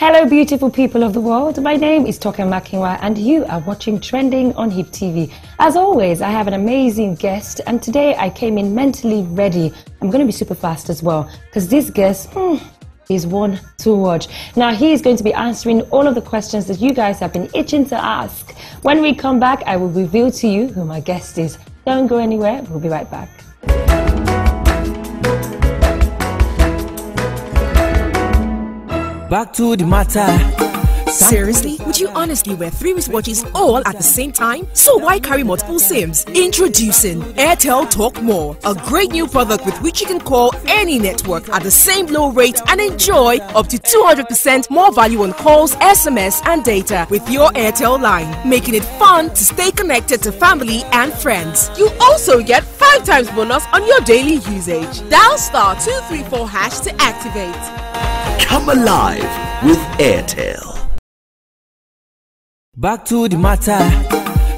Hello beautiful people of the world, my name is Toke Makinwa and you are watching Trending on HipTv. As always, I have an amazing guest and today I came in mentally ready. I'm going to be super fast as well because this guest is one to watch. Now he is going to be answering all of the questions that you guys have been itching to ask. When we come back, I will reveal to you who my guest is. Don't go anywhere, we'll be right back. Back to the matter. Seriously? Would you honestly wear 3 wristwatches all at the same time? So why carry multiple SIMs? Introducing Airtel Talk More, a great new product with which you can call any network at the same low rate and enjoy up to 200% more value on calls, SMS and data with your Airtel line, making it fun to stay connected to family and friends. You also get 5 times bonus on your daily usage. Dial *234# to activate. Come alive with Airtel. Back to the matter.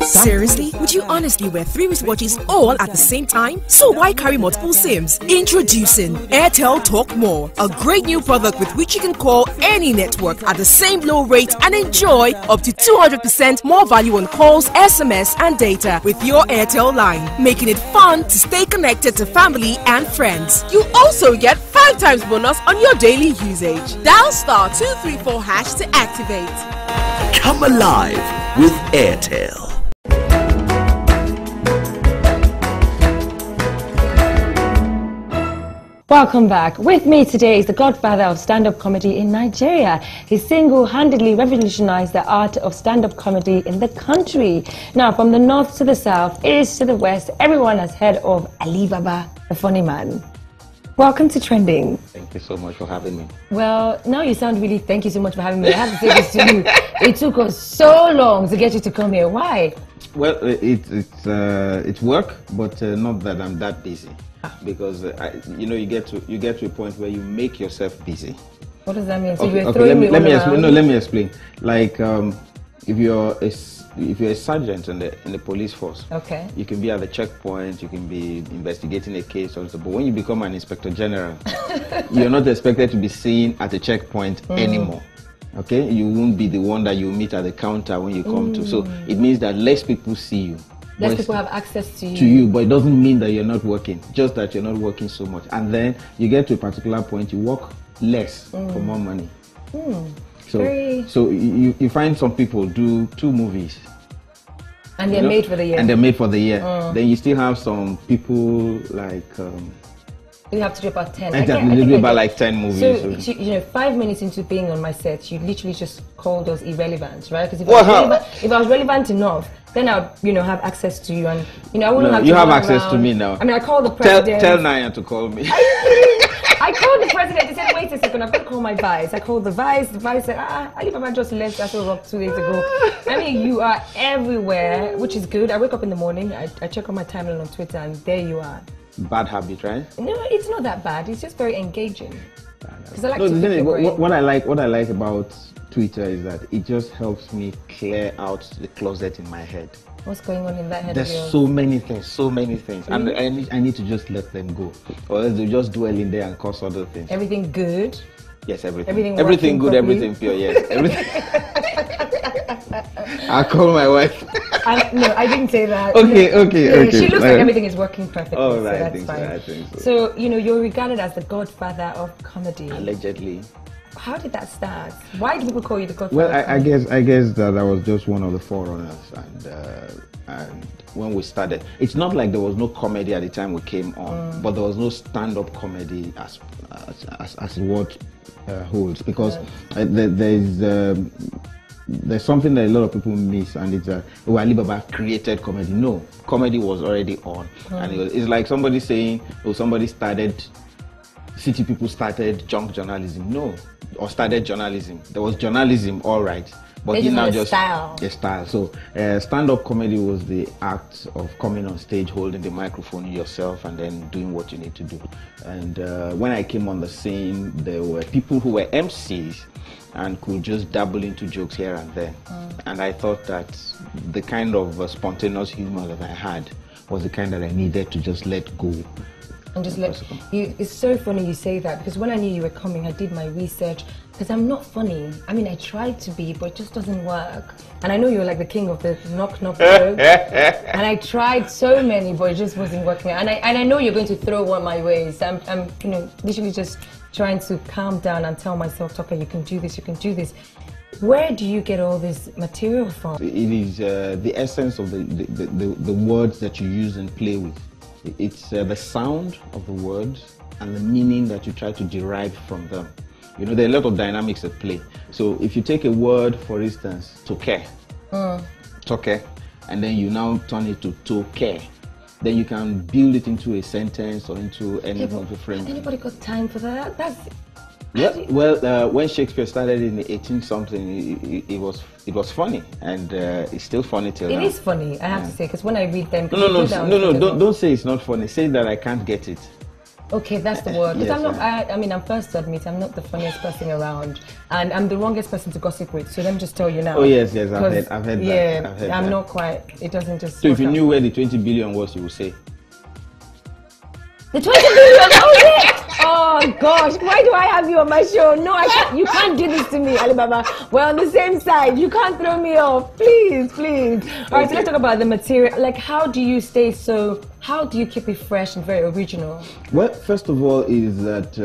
Seriously? Would you honestly wear 3 wristwatches all at the same time? So why carry multiple SIMs? Introducing Airtel Talk More, a great new product with which you can call any network at the same low rate and enjoy up to 200% more value on calls, SMS and data with your Airtel line, making it fun to stay connected to family and friends. You also get 5 times bonus on your daily usage. Dial *234# to activate. Come alive with Airtel. Welcome back. With me today is the godfather of stand-up comedy in Nigeria. He single-handedly revolutionized the art of stand-up comedy in the country. Now, from the north to the south, east to the west, everyone has heard of Alibaba, the funny man. Welcome to Trending. Thank you so much for having me. Well, now you sound really, thank you so much for having me. I have to say this to you. It took us so long to get you to come here. Why? Well, it's work, but not that I'm that busy. Because you get to a point where you make yourself busy. What does that mean? So Okay, you're throwing me let me around? explain. No, let me explain. Like if you're a sergeant in the police force, okay, you can be at the checkpoint, you can be investigating a case or so. But when you become an inspector general, you're not expected to be seen at the checkpoint anymore. Okay, you won't be the one that you meet at the counter when you come to. So it means that less people see you. Less people have access to you. To you, but it doesn't mean that you're not working. Just that you're not working so much, and then you get to a particular point, you work less for more money. So you find some people do 2 movies, and they're made for the year. And they're made for the year. Then you still have some people like. You have to do about 10. Exactly, you do about like 10 movies. So 5 minutes into being on my set, you literally just call those irrelevant, right? Because if I was relevant enough, then I'll have access to you, and I wouldn't have to. You have access to me now. I mean, I call the president. Tell Naya to call me. I called the president. He said, "Wait a second, I've got to call my vice." I called the vice. The vice said, "Alibaba just left Aso Rock 2 days ago." I mean, you are everywhere, which is good. I wake up in the morning, I check on my timeline on Twitter, and there you are. Bad habit, right? No, it's not that bad. It's just very engaging. Because I like what I like about Twitter is that it just helps me clear out the closet in my head. What's going on in that head? There's so many things, and I need to just let them go, or else they just dwell in there and cause other things. Everything good? Yes, everything properly? good, everything pure. Yes, everything. I call my wife. No, I didn't say that. Okay. She looks like everything is working perfectly. Oh, so right, that's fine. I think so. So you're regarded as the godfather of comedy. Allegedly. How did that start? Why do people call you the godfather? Well, I guess that I was just one of the forerunners, and when we started, it's not like there was no comedy at the time we came on, but there was no stand-up comedy as what holds, because there's something that a lot of people miss, and it's Alibaba created comedy. No, comedy was already on, and it's like somebody saying, city people started junk journalism. No, or started journalism. There was journalism, all right, but you now just style. So stand-up comedy was the act of coming on stage, holding the microphone yourself, and then doing what you need to do. And when I came on the scene, there were people who were MCs and could just dabble into jokes here and there. And I thought that the kind of spontaneous humor that I had was the kind that I needed to just let go And just let you. It's so funny you say that, because when I knew you were coming, I did my research, because I'm not funny. I mean, I tried to be, but it just doesn't work. And I know you're like the king of the knock joke. And I tried so many, but it just wasn't working. And I know you're going to throw one my way. So I'm literally just trying to calm down and tell myself, Tucker, you can do this, you can do this. Where do you get all this material from? It is the essence of the words that you use and play with. It's the sound of the words and the meaning that you try to derive from them. You know, there are a lot of dynamics at play. So if you take a word, for instance, toke, and then you now turn it to toke, then you can build it into a sentence or into any kind of frame. Has anybody got time for that? Well, when Shakespeare started in the 18-something, it was funny, and it's still funny till now. It is funny, I have to say, because when I read them... No, don't say it's not funny. Say that I can't get it. Okay, that's the word. Because Yes, I'm first to admit, I'm not the funniest person around, and I'm the wrongest person to gossip with. So let me just tell you now. Oh yes, I've heard yeah, that. Yeah, I'm not quite. It doesn't just. So if you knew where the 20 billion was, you would say. The 20 billion. Oh gosh, why do I have you on my show? No, I can't. You can't do this to me, Alibaba. We're on the same side. You can't throw me off, please. All right, so let's talk about the material. Like, how do you stay so? How do you keep it fresh and very original? Well, first of all, is that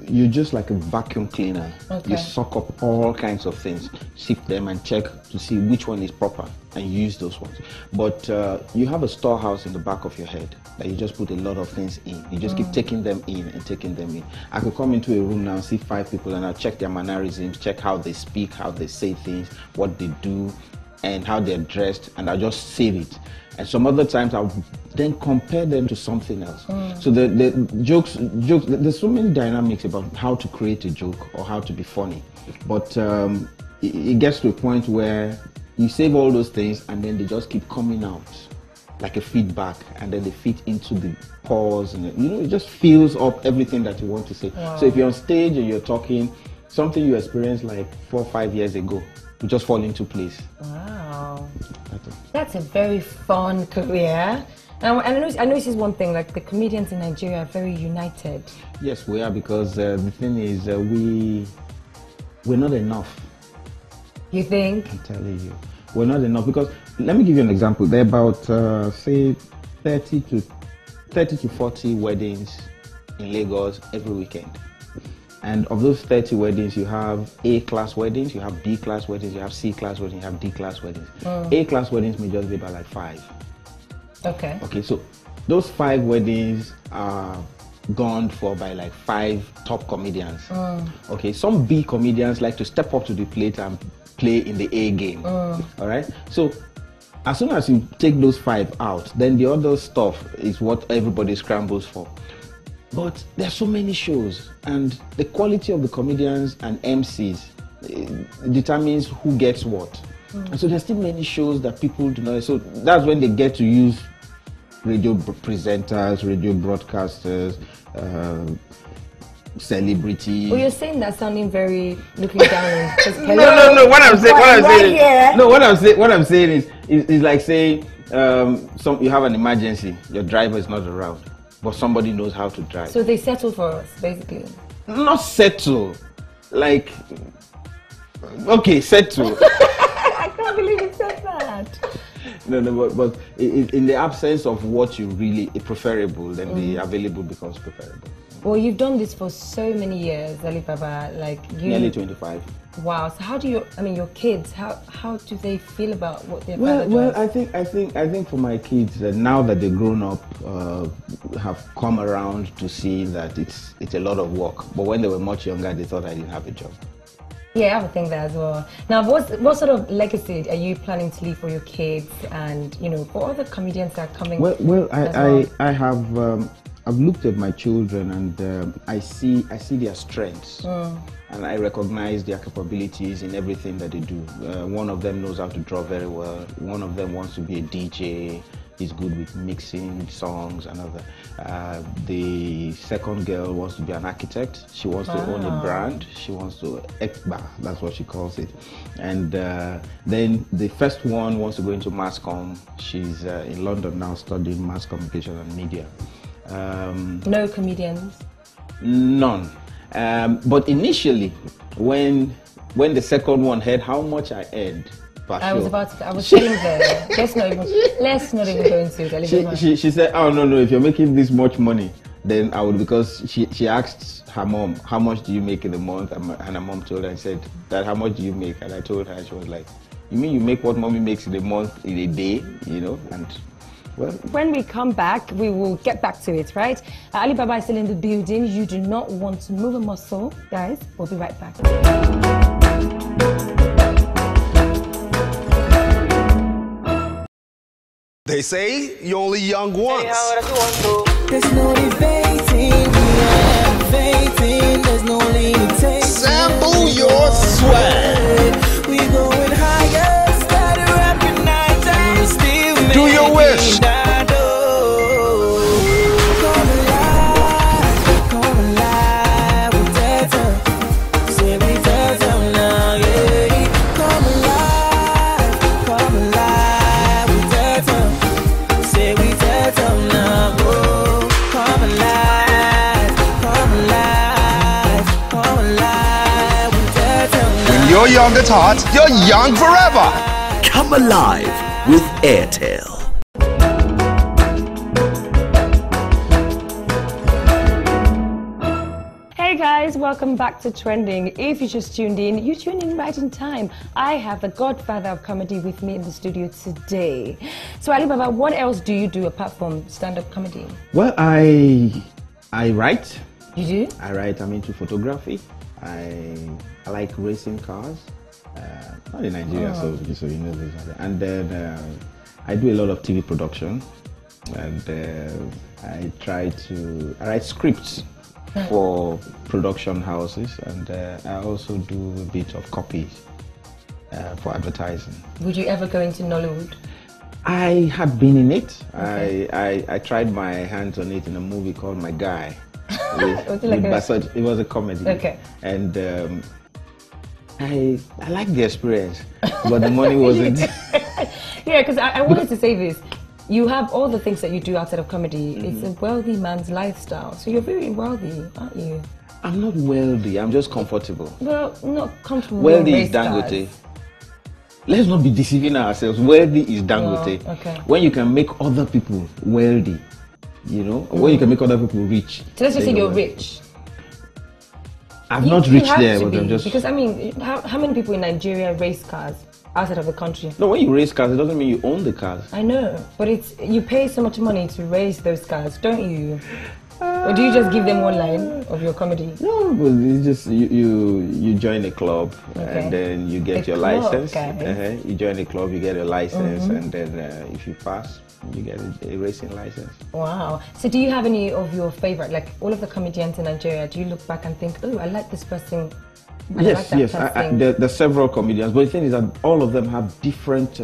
you're just like a vacuum cleaner. Okay. You suck up all kinds of things, sift them, and check to see which one is proper, and use those ones. But you have a storehouse in the back of your head that you just put a lot of things in. You just keep taking them in and taking them in. I could come into a room now and see 5 people, and I'll check their mannerisms, check how they speak, how they say things, what they do, and how they're dressed, and I'll just save it. And some other times I'll then compare them to something else. So the jokes, there's so many dynamics about how to create a joke or how to be funny. But it gets to a point where you save all those things and then they just keep coming out like a feedback, and then they fit into the pause, and it just fills up everything that you want to say. Wow. So if you're on stage and you're talking, something you experienced like 4 or 5 years ago will just fall into place. Wow. That's a very fun career. And I know this is one thing, like the comedians in Nigeria are very united. Yes, we are, because the thing is, we're not enough. You think? I'm telling you. We're not enough, because, let me give you an example. There are about, say, 30 to 40 weddings in Lagos every weekend. And of those 30 weddings, you have A-class weddings, you have B-class weddings, you have C-class weddings, you have D-class weddings. A-class weddings may just be about like 5. Okay, so those 5 weddings are gone for by like 5 top comedians. Okay, some B comedians like to step up to the plate and play in the A game. All right, so as soon as you take those 5 out, then the other stuff is what everybody scrambles for. But there's so many shows, and the quality of the comedians and MCs determines who gets what. And so there's still many shows that people do not. So that's when they get to use radio presenters, radio broadcasters, celebrities. Well, you're saying that sounding very looking down. No. What I'm saying is like saying you have an emergency, your driver is not around, but somebody knows how to drive. So they settle for us, basically. Not settle, like, okay, settle. I can't believe you said that. No, but in the absence of what you really preferable, then the available becomes preferable. Well, you've done this for so many years, Alibaba. Like nearly 25. Wow. So how do your kids? How do they feel about what they're Well, I think for my kids, now that they're grown up, have come around to see that it's a lot of work. But when they were much younger, they thought I didn't have a job. Yeah, I would think that as well. Now, what sort of legacy are you planning to leave for your kids, and for other comedians that are coming? Well, I have. I've looked at my children, and I see their strengths, and I recognize their capabilities in everything that they do. One of them knows how to draw very well. One of them wants to be a DJ. He's good with mixing songs and other. The second girl wants to be an architect. She wants to own a brand. She wants to ekba, that's what she calls it. And then the first one wants to go into mass comm. She's in London now studying mass communication and media. No comedians? None. But initially, when the second one heard how much I earned per show, I was telling her, let's not even go into it. She said, oh no, if you're making this much money, then I would, because she asked her mom, how much do you make in a month? And her mom told her and said, Dad, how much do you make? And I told her, and she was like, you mean you make what mommy makes in a month, in a day, you know? And well, when we come back, we will get back to it, right? Alibaba is still in the building. You do not want to move a muscle, guys. We'll be right back. They say you're only young once. There's no debating, we are debating, there's no limitation. Sample your swag. We going higher, started rapping night time, still Do your wish. Come alive, we dead up. Say we dead up now, yeah. Come alive, we dead up. Say we dead up now, oh. Come alive, we dead up now. When you're young at heart, you're young forever. Come alive with Airtel. Hey guys, welcome back to Trending. If you just tuned in, you tuned in right in time. I have the godfather of comedy with me in the studio today. So Alibaba, what else do you do apart from stand-up comedy? well, I write. You do? I write. I'm into photography. I like racing cars. Not in Nigeria, so you know this. And then I do a lot of TV production, and I write scripts for production houses, and I also do a bit of copies for advertising. Would you ever go into Nollywood? I had been in it. Okay. I tried my hands on it in a movie called My Guy. It was a comedy. Okay. And I liked the experience, but the money wasn't. Yeah, because I wanted to say this. You have all the things that you do outside of comedy. It's a wealthy man's lifestyle. So you're very wealthy, aren't you? I'm not wealthy. I'm just comfortable. Well, not comfortable. Wealthy is Dangote. Let's not be deceiving ourselves. Wealthy is Dangote. Oh, okay. When you can make other people wealthy, you know, when you can make other people rich. So let's just say then you're rich. I've not reached there, to but be, I'm just. because I mean, how many people in Nigeria race cars outside of the country? No, when you race cars, it doesn't mean you own the cars. I know, but you pay so much money to race those cars, don't you? Or do you just give them one line of your comedy? No, but it's just you join a club, Okay. and then you get your club, license. guys. You join a club, you get a license, and then if you pass, you get a racing license. Wow. So do you have any of your favorite, like all of the comedians in Nigeria, do you look back and think, oh, I like this person? Yes. There are several comedians, but the thing is that all of them have different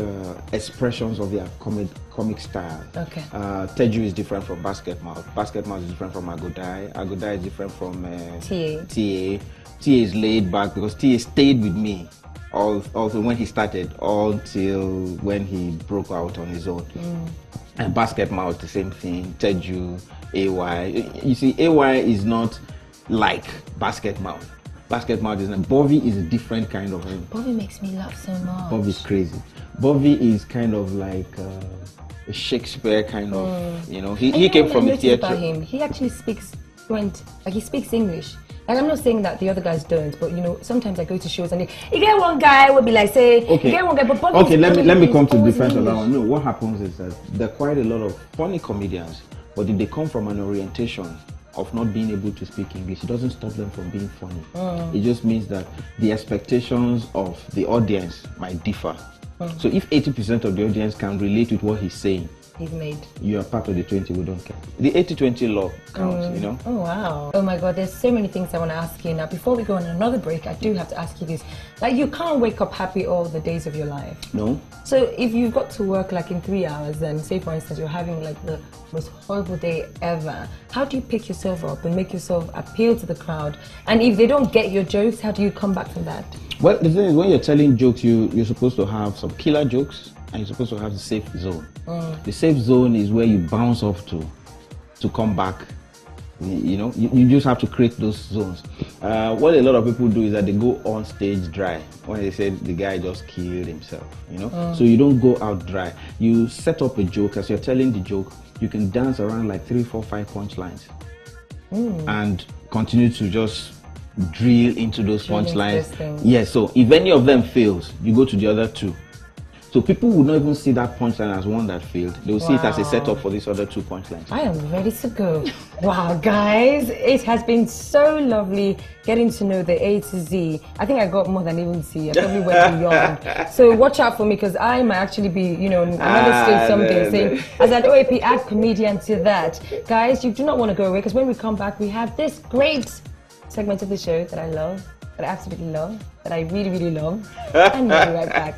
expressions of their comic style. Okay. Teju is different from Basket Mouth. Basket Mouth is different from Agodai. Agodai is different from TA. TA is laid back because TA stayed with me also when he started, until when he broke out on his own. And Basket Mouth, the same thing. Teju, AY. You see, AY is not like Basket Mouth. Basket Mouth is Bobby is a different kind of him. Bobby makes me laugh so much. Bobby's crazy. Bobby is kind of like a Shakespeare kind of, you know. He came from the theatre. About him, he actually speaks fluent, like he speaks English. Like I'm not saying that the other guys don't, but you know, sometimes I go to shows and you get one guy will be like, say, okay, you get one guy, but Bobby okay, let me come to the defense of that English. one. No, what happens is that there are quite a lot of funny comedians, but if they come from an orientation of not being able to speak English, it doesn't stop them from being funny. It just means that the expectations of the audience might differ. So if 80% of the audience can relate with what he's saying, He's made. you are part of the 20 who don't care. The 80-20 law counts, you know. Oh wow. Oh my god, there's so many things I want to ask you. Now before we go on another break, I do have to ask you this. Like you can't wake up happy all the days of your life. No. So if you've got to work like in 3 hours, then say for instance you're having like the most horrible day ever, how do you pick yourself up and make yourself appeal to the crowd? And if they don't get your jokes, how do you come back from that? Well, the thing is, when you're telling jokes, you're supposed to have some killer jokes, and you're supposed to have the safe zone. The safe zone is where you bounce off to. to come back. You know, you just have to create those zones. What a lot of people do is that they go on stage dry when they say the guy just killed himself, you know. So you don't go out dry. You set up a joke. As you're telling the joke, you can dance around like 3, 4, 5 punchlines and continue to just drill into those punchlines. Yes, so if any of them fails, you go to the other 2. So people would not even see that punchline as one that failed. They will see it as a setup for these other 2 punchlines. I am ready to go. Wow, guys, it has been so lovely getting to know the A to Z. I think I got more than even C. I probably went beyond. So watch out for me, because I might actually be, you know, another stage someday saying, as an OAP, add comedian to that. Guys, you do not want to go away, because when we come back, we have this great segment of the show that I love, that I absolutely love, that I really, really love. And we'll be right back.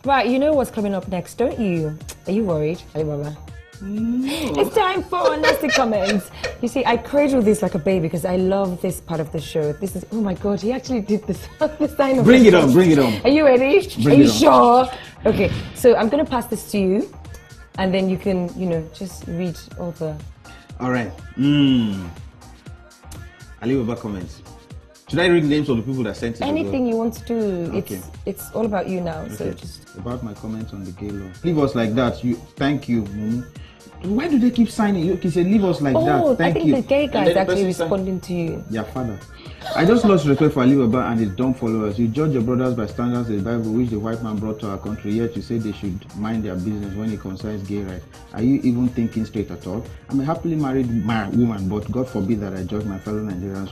Right, you know what's coming up next, don't you? Are you worried, Alibaba? No. It's time for nasty comments. You see, I cradle this like a baby because I love this part of the show. This is, oh my God, he actually did this. Bring it on, bring it on. Are you ready? Are you sure? Okay, so I'm going to pass this to you, and then you can, you know, just read all the... All right. Alibaba comments. Should I read the names of the people that sent it? Anything you want to do. Okay. It's all about you now. Okay. So just about my comments on the gay law. Leave us like that. Thank you, Mumu. Why do they keep signing? You say leave us like that. Thank you. I think the gay guy is actually responding to you. Yeah, father. I just lost respect for Alibaba and his dumb followers. You judge your brothers by standards of the Bible, which the white man brought to our country, yet you say they should mind their business when it concerns gay rights. Are you even thinking straight at all? I'm a happily married woman, but God forbid that I judge my fellow Nigerians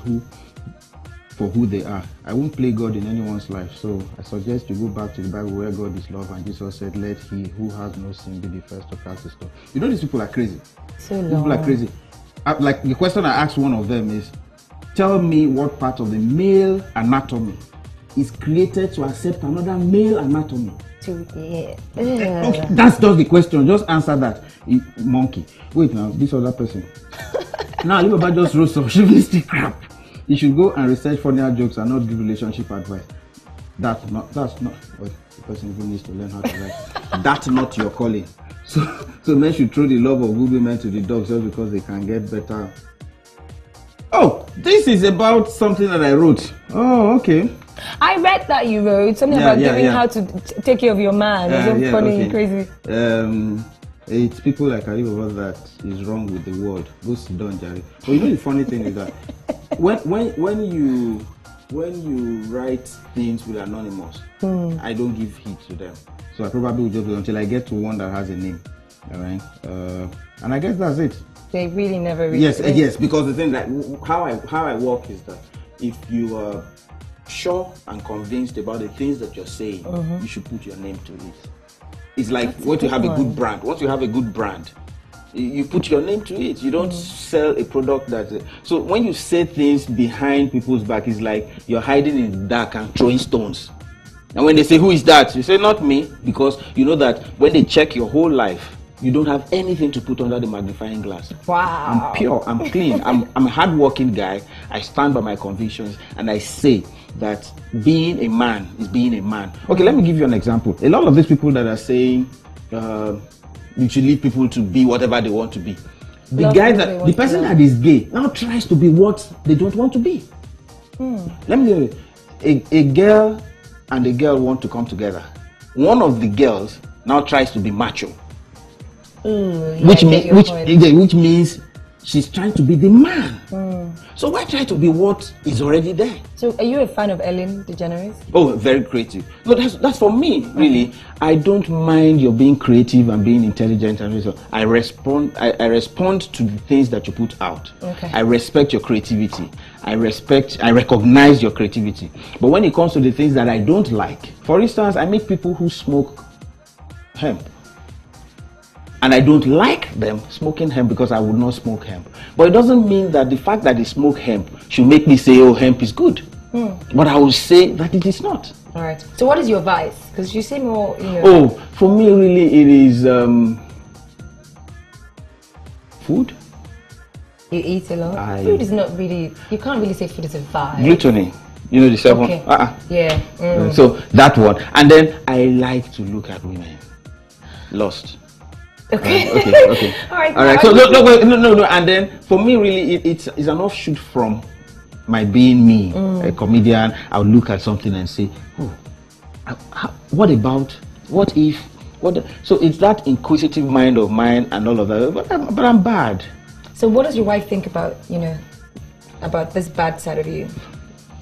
for who they are. I won't play God in anyone's life, so I suggest you go back to the Bible where God is love, and Jesus said, let he who has no sin be the first to cast a stone. You know, these people are crazy. So long. People are crazy. Like the question I asked one of them is, tell me what part of the male anatomy is created to accept another male anatomy. Yeah. Okay, that's just the question. Just answer that. Monkey. Wait now, this other person. Now Alibaba just wrote some chauvinistic crap. You should go and research funnier jokes and not give relationship advice. That's not. Well, the person even needs to learn how to write. That's not your calling. So men should throw the love of good women to the dogs just because they can get better. Oh, this is about something that I wrote. Oh, okay. I read that you wrote something about giving how to take care of your man. It's funny and crazy. It's people like Alibaba that is wrong with the world. Go sit down, Jerry. But you know the funny thing is that when you write things with anonymous, I don't give heed to them. So I probably will just wait until I get to one that has a name. All right, and I guess that's it. They really never read. Yes, because the thing that how I work is that if you are sure and convinced about the things that you're saying, you should put your name to it. It's like once you have a good brand. Once you have a good brand, you put your name to it. You don't sell a product that. So when you say things behind people's back, it's like you're hiding in the dark and throwing stones. And when they say, "Who is that?" you say, "Not me," because you know that when they check your whole life, you don't have anything to put under the magnifying glass. Wow. I'm pure. I'm clean. I'm a hardworking guy. I stand by my convictions, and I say that being a man is being a man. Okay, let me give you an example. A lot of these people that are saying you should leave people to be whatever they want to be. The person that is gay now tries to be what they don't want to be. Let me tell you, a girl and a girl want to come together. One of the girls now tries to be macho, which means she's trying to be the man. So why try to be what is already there? So are you a fan of Ellen DeGeneres? Oh, very creative. No, that's for me, really. I don't mind your being creative and being intelligent and so. I respond to the things that you put out. Okay. I respect your creativity. I recognize your creativity. But when it comes to the things that I don't like, for instance, I meet people who smoke hemp. And I don't like them smoking hemp because I would not smoke hemp. But it doesn't mean that the fact that they smoke hemp should make me say, oh, hemp is good. But I will say that it is not. All right. So what is your advice? Because you say more, you know. Oh, for me, really, it is food. You eat a lot? Food is not really, you can't really say food is a vibe. Gluttony. You know the cell phone? Okay. Yeah. So that one. And then I like to look at women. Lost. Okay. Okay. All right. So no. And then for me, really, it's an offshoot from my being me, a comedian. I'll look at something and say, oh, what about? What if? So it's that inquisitive mind of mine and all of that. But I'm bad. So what does your wife think about about this bad side of you?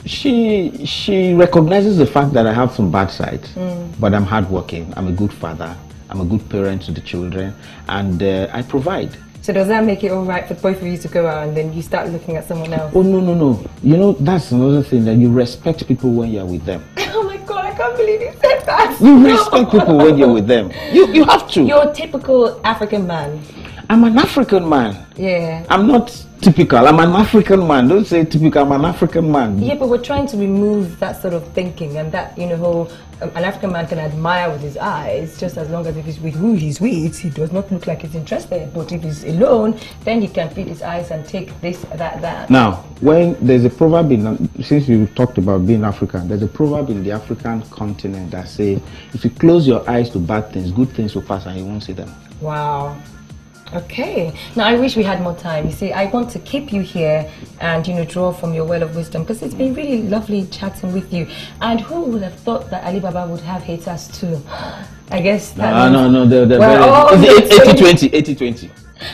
She recognizes the fact that I have some bad sides, but I'm hardworking. I'm a good father. I'm a good parent to the children, and I provide. So does that make it all right for both of you to go out and then you start looking at someone else? Oh, no. You know, that's another thing, that you respect people when you're with them. Oh my God, I can't believe you said that. You respect people when you're with them. You have to. You're a typical African man. I'm an African man. Yeah. I'm not typical. I'm an African man. Don't say typical. I'm an African man. Yeah, but we're trying to remove that sort of thinking and that, whole an African man can admire with his eyes just as long as if he's with who he's with, he does not look like he's interested. But if he's alone, then he can feed his eyes and take this, that. Now, when there's a proverb since you talked about being African, there's a proverb in the African continent that says, if you close your eyes to bad things, good things will pass and you won't see them. Wow. Okay. Now I wish we had more time. You see, I want to keep you here and draw from your well of wisdom, because it's been really lovely chatting with you. And who would have thought that Alibaba would have haters too? I guess that no, they're it's 80-20.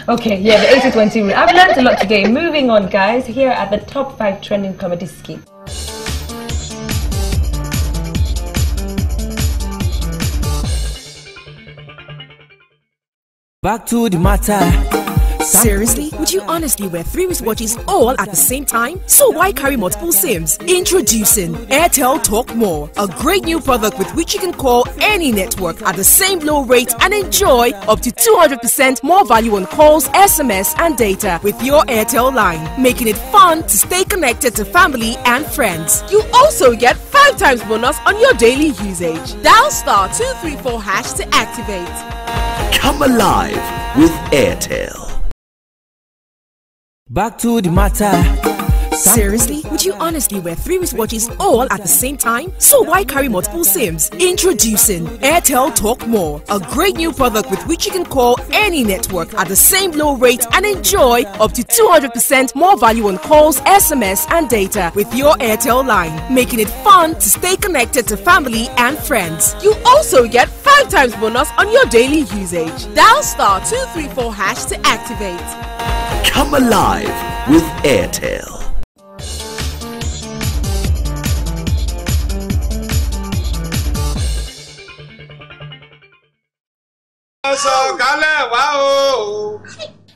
Okay, yeah, the 80-20 rule. I've learned a lot today. Moving on, guys, here are the top 5 trending comedy skits. Back to the matter. Seriously? Would you honestly wear 3 wristwatches all at the same time? So why carry multiple SIMs? Introducing Airtel Talk More, a great new product with which you can call any network at the same low rate and enjoy up to 200% more value on calls, SMS and data with your Airtel line, making it fun to stay connected to family and friends. You also get 5 times bonus on your daily usage. Dial *234# to activate. Come alive with Airtel. Back to the matter. Seriously? Would you honestly wear 3 wristwatches all at the same time? So why carry multiple SIMs? Introducing Airtel Talk More, a great new product with which you can call any network at the same low rate and enjoy up to 200% more value on calls, SMS and data with your Airtel line, making it fun to stay connected to family and friends. You also get 5 times bonus on your daily usage. Dial *234# to activate. Come alive with Airtel.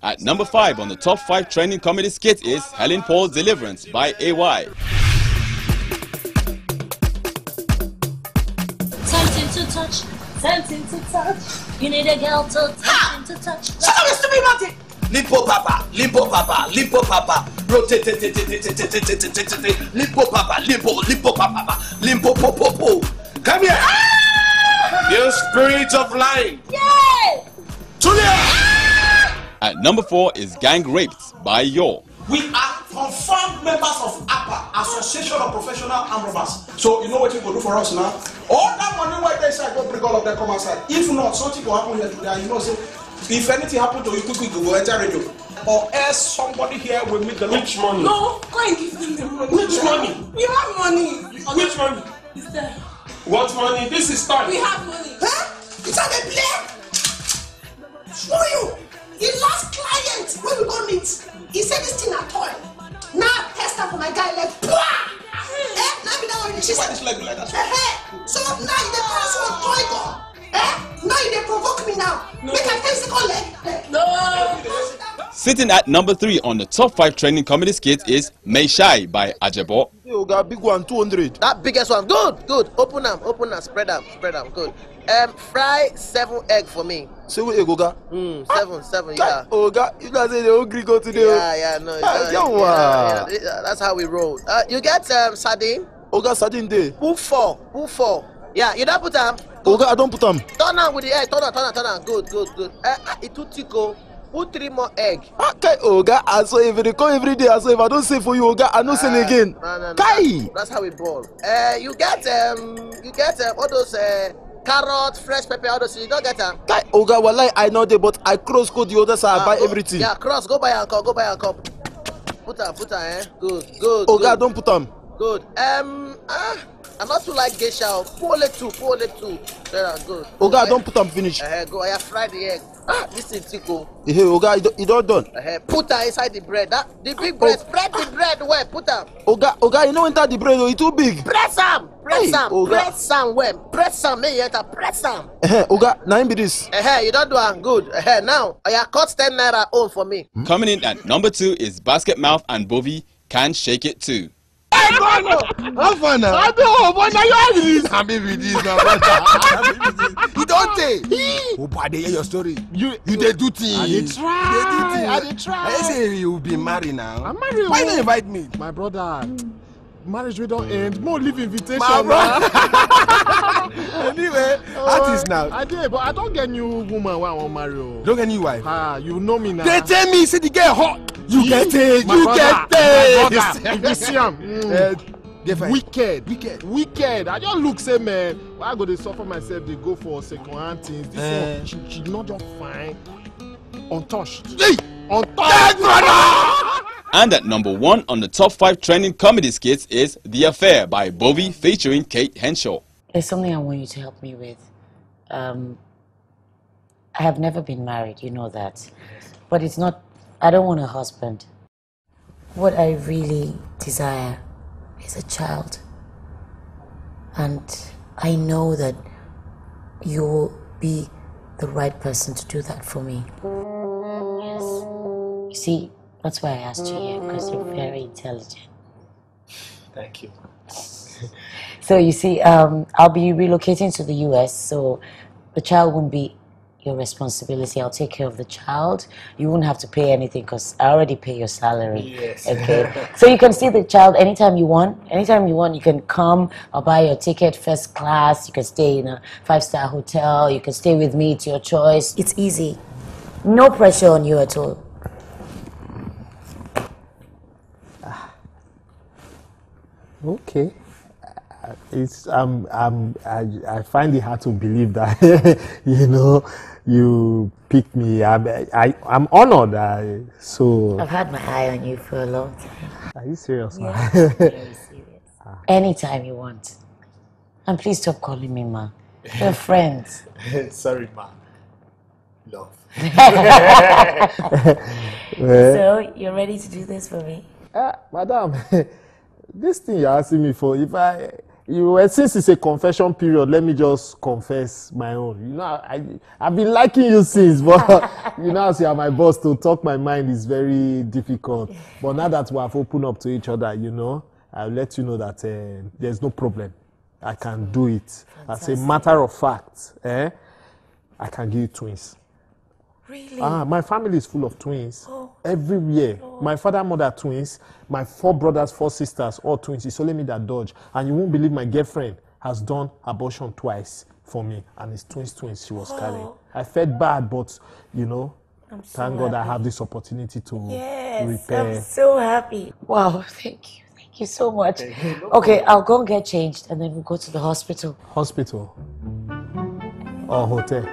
At number 5 on the top 5 trending comedy skit is Helen Paul's Deliverance by AY. Tempting to touch, tempting to touch. You need a girl to tempting to touch. Shut up, Mr. Martin. Limpo papa, limpo papa, limpo papa. Rotate, limpo papa, limpo papa, limpo popo. Come here. You spirit of lying. Yay! Julia. At number 4 is Gang Raped by Yo. We are confirmed members of APA, Association of Professional Armed Robbers. So you know what you will do for us now? All that money why they say go bring all of them come outside. If not, something will happen here today. You know, say if anything happen to you, quickly go enter radio. Or else somebody here will meet the rich money. No, go and give them the money. Which money? We have money. Which money? It's there. What money? This is time. We have money. Huh? It's a play. Show you. The last client when we go meet, he said this thing at toy. Now test for my guy like now be that one. See why this leg be like that? So now you the pass one toy go. Now you they provoke me now. Make a physical leg. No. Sitting at number 3 on the top 5 trending comedy skit is Meishai by Ajabo. You got big one, 200. That biggest one, good. Open them, spread them, good. Fry 7 egg for me. So what you go got? 7, yeah. Oh God, you guys say the hungry go today. Yeah, no. Yeah, that's how we roll. You get sardine. Oh God, sardine day. Who for? Yeah, you don't put them. Oh God, I don't put them. Turn on with the egg. Turn on. Good. It too tickle. Put 3 more egg. Okay, Oga, and so if they come every day, so if I don't say for you, Oga, I don't say again. No. Kai! That's how we ball. You get all those carrots, fresh pepper, all those. You don't get them. Kai, Oga, well, I know they, but I cross code the other side, I buy everything. Yeah, cross. Go buy and come. Put her, Good. Oga, don't put them. Good. I'm not too like geisha. Pour only two. There, good. Oga, don't put them finish. Go. I have fried the egg. This is tickle. Hey, Oga, you don't done. Put her inside the bread. The big bread. Spread the bread. Where? Put her. Oga, you know enter the bread. It's too big. Press some. Where? Press some. May you enter. Press some. Oga, now be this. You don't do it. Good. Now, I cut 10 naira own for me. Coming in at number 2 is Basket Mouth and Bovie Can't Shake It Too. How fun now? I don't, but now you have this. I'm with this now. You don't take. Oh, but they hear your story. You they do things. I did try. I say you be married now. I'm married. Why not invite me? My brother. Marriage we don't end. More leave invitation. Anyway, artist now. I did, but I don't get new woman when I want to marry. Don't get new wife. You know me now. They tell me, say the girl hot. You get it. If you see him, wicked. I just look say man, why I go to suffer myself? They go for second hand things. This one, she not just fine, untouched. Untouched, brother. And at number 1 on the top 5 trending comedy skits is The Affair by Bovie featuring Kate Henshaw. There's something I want you to help me with. I have never been married, you know that. But it's not, I don't want a husband. What I really desire is a child. And I know that you will be the right person to do that for me. Yes. You see, that's why I asked you here, because you're very intelligent. Thank you. So you see, I'll be relocating to the US, so the child won't be your responsibility. I'll take care of the child. You won't have to pay anything because I already pay your salary. Yes. Okay. So you can see the child anytime you want. Anytime you want, you can come. I'll buy your ticket first class. You can stay in a 5-star hotel. You can stay with me. It's your choice. It's easy. No pressure on you at all. Okay. I find it hard to believe that you picked me. I'm honored. So I've had my eye on you for a long time. Are you serious? Yeah, very serious. Anytime you want. And please stop calling me ma. We're friends. Sorry, ma. Love. So you're ready to do this for me? Madam, this thing you're asking me for, since it's a confession period, let me just confess my own. You know, I've been liking you since, but as you are my boss, to talk my mind is very difficult. But now that we have opened up to each other, I'll let you know that there's no problem. I can do it. As a matter of fact, I can give you twins. Really? My family is full of twins. Everywhere. My father, mother, twins. My 4 brothers, 4 sisters, all twins. It's only me that dodge. And you won't believe my girlfriend has done abortion twice for me. And it's twins she was carrying. I felt bad, but, thank God I have this opportunity to repair. I'm so happy. Wow, thank you. Thank you so much. Okay, I'll go and get changed and then we'll go to the hospital. Hospital? Or hotel?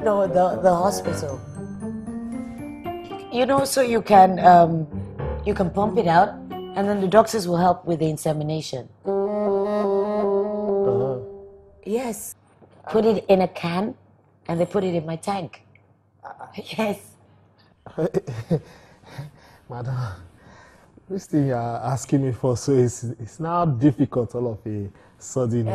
No, the hospital. So you can pump it out, and then the doctors will help with the insemination. Yes. Put it in a can, and they put it in my tank. Yes. Madam, this thing you're asking me for, so it's now difficult all of a sudden.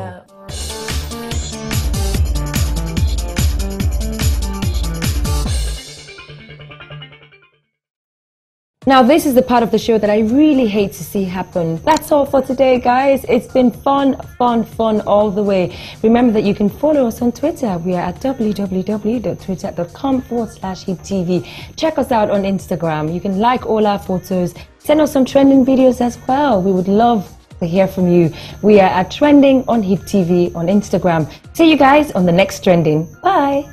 Now, this is the part of the show that I really hate to see happen. That's all for today, guys. It's been fun all the way. Remember that you can follow us on Twitter. We are at www.twitter.com/HipTv. Check us out on Instagram. You can like all our photos. Send us some trending videos as well. We would love to hear from you. We are at Trending on HipTv on Instagram. See you guys on the next Trending. Bye.